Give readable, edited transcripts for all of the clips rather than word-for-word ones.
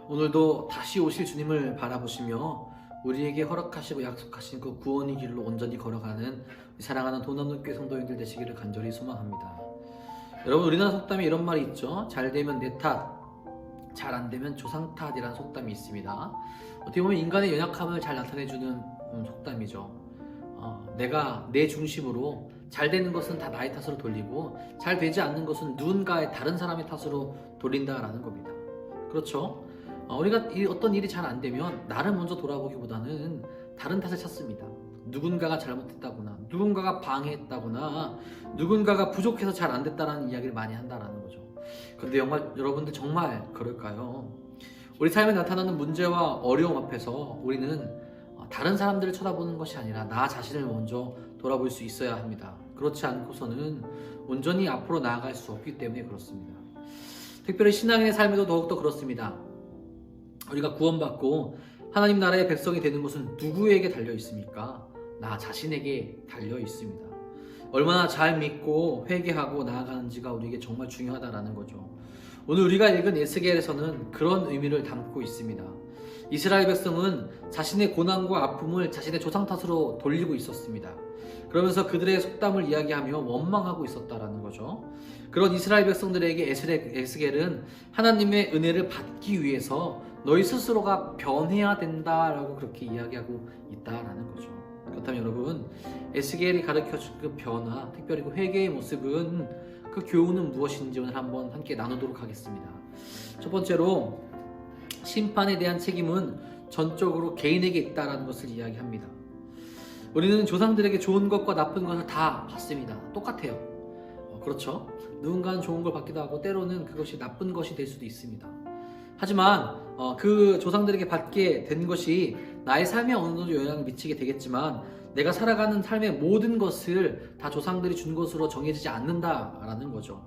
오늘도 다시 오실 주님을 바라보시며 우리에게 허락하시고 약속하신 그 구원의 길로 온전히 걸어가는 사랑하는 돈 없는 교회 성도님들 되시기를 간절히 소망합니다. 여러분, 우리나라 속담에 이런 말이 있죠. 잘 되면 내 탓, 잘 안 되면 조상 탓이라는 속담이 있습니다. 어떻게 보면 인간의 연약함을 잘 나타내주는 속담이죠. 내가 내 중심으로 잘 되는 것은 다 나의 탓으로 돌리고 잘 되지 않는 것은 누군가의 다른 사람의 탓으로 돌린다라는 겁니다. 그렇죠? 우리가 어떤 일이 잘 안 되면 나를 먼저 돌아보기보다는 다른 탓을 찾습니다. 누군가가 잘못했다거나 누군가가 방해했다거나 누군가가 부족해서 잘 안 됐다라는 이야기를 많이 한다라는 거죠. 근데 여러분들 정말 그럴까요? 우리 삶에 나타나는 문제와 어려움 앞에서 우리는 다른 사람들을 쳐다보는 것이 아니라 나 자신을 먼저 돌아볼 수 있어야 합니다. 그렇지 않고서는 온전히 앞으로 나아갈 수 없기 때문에 그렇습니다. 특별히 신앙인의 삶에도 더욱더 그렇습니다. 우리가 구원받고 하나님 나라의 백성이 되는 것은 누구에게 달려 있습니까? 나 자신에게 달려 있습니다. 얼마나 잘 믿고 회개하고 나아가는지가 우리에게 정말 중요하다라는 거죠. 오늘 우리가 읽은 에스겔에서는 그런 의미를 담고 있습니다. 이스라엘 백성은 자신의 고난과 아픔을 자신의 조상 탓으로 돌리고 있었습니다. 그러면서 그들의 속담을 이야기하며 원망하고 있었다라는 거죠. 그런 이스라엘 백성들에게 에스겔은 하나님의 은혜를 받기 위해서 너희 스스로가 변해야 된다라고 그렇게 이야기하고 있다라는 거죠. 그렇다면 여러분, 에스겔이 가르쳐준 그 변화, 특별히 그 회개의 모습은, 그 교훈은 무엇인지 오늘 한번 함께 나누도록 하겠습니다. 첫 번째로, 심판에 대한 책임은 전적으로 개인에게 있다라는 것을 이야기합니다. 우리는 조상들에게 좋은 것과 나쁜 것을 다 받습니다. 똑같아요. 그렇죠? 누군가는 좋은 걸 받기도 하고 때로는 그것이 나쁜 것이 될 수도 있습니다. 하지만 그 조상들에게 받게 된 것이 나의 삶에 어느 정도 영향을 미치게 되겠지만 내가 살아가는 삶의 모든 것을 다 조상들이 준 것으로 정해지지 않는다라는 거죠.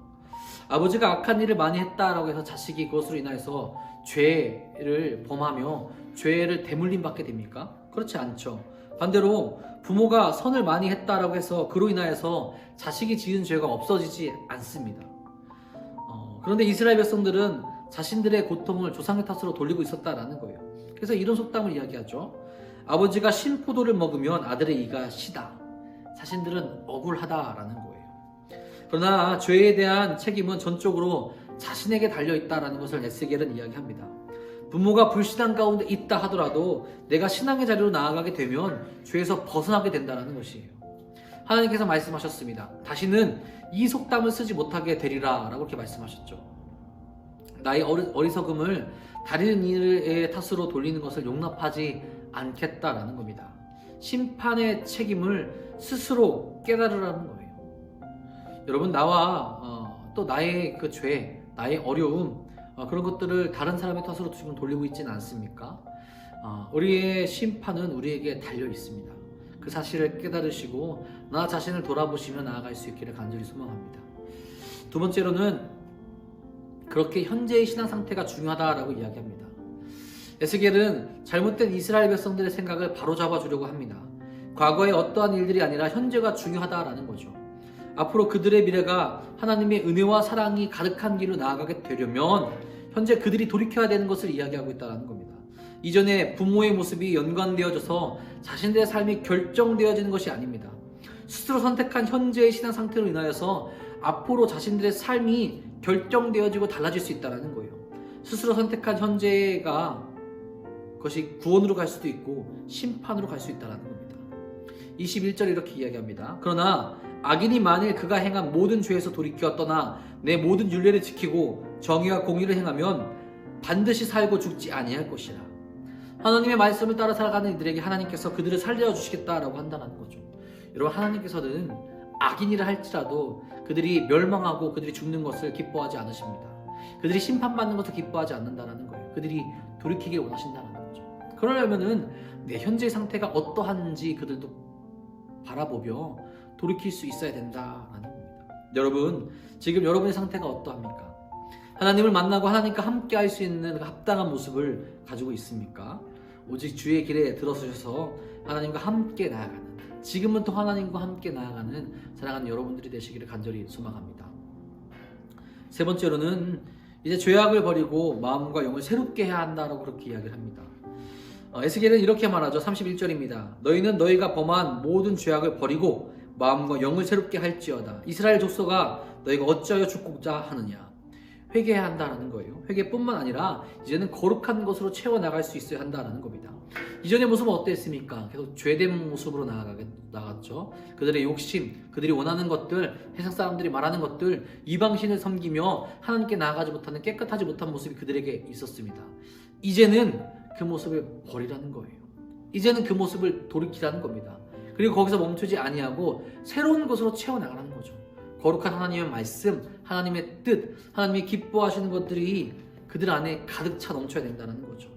아버지가 악한 일을 많이 했다라고 해서 자식이 그것으로 인해서 죄를 범하며 죄를 대물림 받게 됩니까? 그렇지 않죠. 반대로 부모가 선을 많이 했다라고 해서 그로 인하여서 자식이 지은 죄가 없어지지 않습니다. 그런데 이스라엘 백성들은 자신들의 고통을 조상의 탓으로 돌리고 있었다라는 거예요. 그래서 이런 속담을 이야기하죠. 아버지가 신포도를 먹으면 아들의 이가 시다. 자신들은 억울하다라는 거예요. 그러나 죄에 대한 책임은 전적으로 자신에게 달려있다라는 것을 에스겔은 이야기합니다. 부모가 불신앙 가운데 있다 하더라도 내가 신앙의 자리로 나아가게 되면 죄에서 벗어나게 된다는 것이에요. 하나님께서 말씀하셨습니다. 다시는 이 속담을 쓰지 못하게 되리라 라고 이렇게 말씀하셨죠. 나의 어리석음을 다른 일의 탓으로 돌리는 것을 용납하지 않겠다라는 겁니다. 심판의 책임을 스스로 깨달으라는 거예요. 여러분, 나와 또 나의 그 죄, 나의 어려움, 그런 것들을 다른 사람의 탓으로 지금 돌리고 있지는 않습니까? 우리의 심판은 우리에게 달려 있습니다. 그 사실을 깨달으시고 나 자신을 돌아보시며 나아갈 수 있기를 간절히 소망합니다. 두 번째로는 그렇게 현재의 신앙 상태가 중요하다라고 이야기합니다. 에스겔은 잘못된 이스라엘 백성들의 생각을 바로잡아 주려고 합니다. 과거의 어떠한 일들이 아니라 현재가 중요하다라는 거죠. 앞으로 그들의 미래가 하나님의 은혜와 사랑이 가득한 길로 나아가게 되려면 현재 그들이 돌이켜야 되는 것을 이야기하고 있다는 겁니다. 이전에 부모의 모습이 연관되어져서 자신들의 삶이 결정되어지는 것이 아닙니다. 스스로 선택한 현재의 신앙 상태로 인하여서 앞으로 자신들의 삶이 결정되어지고 달라질 수 있다는 거예요. 스스로 선택한 현재가 그것이 구원으로 갈 수도 있고 심판으로 갈 수 있다는 겁니다. 21절 이렇게 이야기합니다. 그러나 악인이 만일 그가 행한 모든 죄에서 돌이켜 떠나 내 모든 율례를 지키고 정의와 공의를 행하면 반드시 살고 죽지 아니할 것이라. 하나님의 말씀을 따라 살아가는 이들에게 하나님께서 그들을 살려 주시겠다라고 한다는 거죠. 여러분, 하나님께서는 악인이라 할지라도 그들이 멸망하고 그들이 죽는 것을 기뻐하지 않으십니다. 그들이 심판받는 것을 기뻐하지 않는다는 거예요. 그들이 돌이키길 원하신다는 거죠. 그러려면은 내 현재 상태가 어떠한지 그들도 바라보며 돌이킬 수 있어야 된다라는 겁니다. 여러분, 지금 여러분의 상태가 어떠합니까? 하나님을 만나고 하나님과 함께 할 수 있는 합당한 모습을 가지고 있습니까? 오직 주의 길에 들어서셔서 하나님과 함께 나아가는, 지금은 또 하나님과 함께 나아가는 사랑하는 여러분들이 되시기를 간절히 소망합니다. 세 번째로는 이제 죄악을 버리고 마음과 영을 새롭게 해야 한다라고 그렇게 이야기를 합니다. 에스겔은 이렇게 말하죠. 31절입니다. 너희는 너희가 범한 모든 죄악을 버리고 마음과 영을 새롭게 할지어다. 이스라엘 족속아 너희가 어찌하여 죽고자 하느냐. 회개해야 한다는 거예요. 회개뿐만 아니라 이제는 거룩한 것으로 채워나갈 수 있어야 한다는 겁니다. 이전의 모습은 어땠습니까? 계속 죄된 모습으로 나갔죠. 그들의 욕심, 그들이 원하는 것들, 세상 사람들이 말하는 것들, 이방신을 섬기며 하나님께 나아가지 못하는 깨끗하지 못한 모습이 그들에게 있었습니다. 이제는 그 모습을 버리라는 거예요. 이제는 그 모습을 돌이키라는 겁니다. 그리고 거기서 멈추지 아니하고 새로운 것으로 채워나가라는 거죠. 거룩한 하나님의 말씀, 하나님의 뜻, 하나님이 기뻐하시는 것들이 그들 안에 가득 차 넘쳐야 된다는 거죠.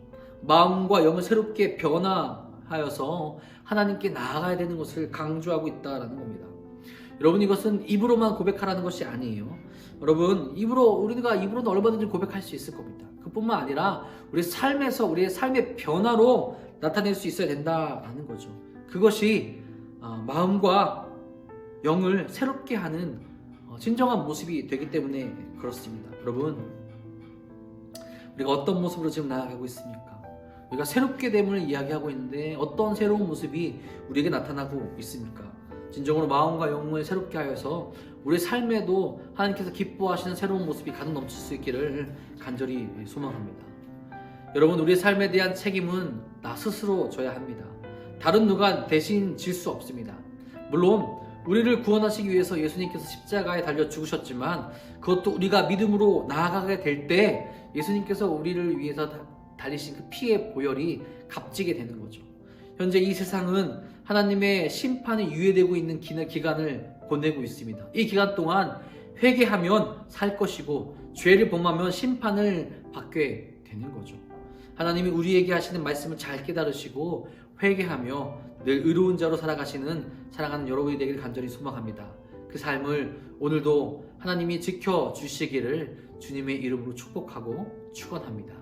마음과 영을 새롭게 변화하여서 하나님께 나아가야 되는 것을 강조하고 있다는 겁니다. 여러분, 이것은 입으로만 고백하라는 것이 아니에요. 여러분, 우리가 입으로는 얼마든지 고백할 수 있을 겁니다. 그뿐만 아니라 우리 삶에서 우리의 삶의 변화로 나타낼 수 있어야 된다는 거죠. 그것이 마음과 영을 새롭게 하는 진정한 모습이 되기 때문에 그렇습니다. 여러분, 우리가 어떤 모습으로 지금 나아가고 있습니까? 우리가 새롭게 됨을 이야기하고 있는데 어떤 새로운 모습이 우리에게 나타나고 있습니까? 진정으로 마음과 영을 새롭게 하여서 우리 삶에도 하나님께서 기뻐하시는 새로운 모습이 가득 넘칠 수 있기를 간절히 소망합니다. 여러분, 우리의 삶에 대한 책임은 나 스스로 져야 합니다. 다른 누가 대신 질 수 없습니다. 물론 우리를 구원하시기 위해서 예수님께서 십자가에 달려 죽으셨지만 그것도 우리가 믿음으로 나아가게 될 때 예수님께서 우리를 위해서 달리신 그 피의 보혈이 값지게 되는 거죠. 현재 이 세상은 하나님의 심판이 유예되고 있는 기간을 보내고 있습니다. 이 기간 동안 회개하면 살 것이고 죄를 범하면 심판을 받게 되는 거죠. 하나님이 우리에게 하시는 말씀을 잘 깨달으시고 회개하며 늘 의로운 자로 살아가시는 사랑하는 여러분이 되기를 간절히 소망합니다. 그 삶을 오늘도 하나님이 지켜주시기를 주님의 이름으로 축복하고 축원합니다.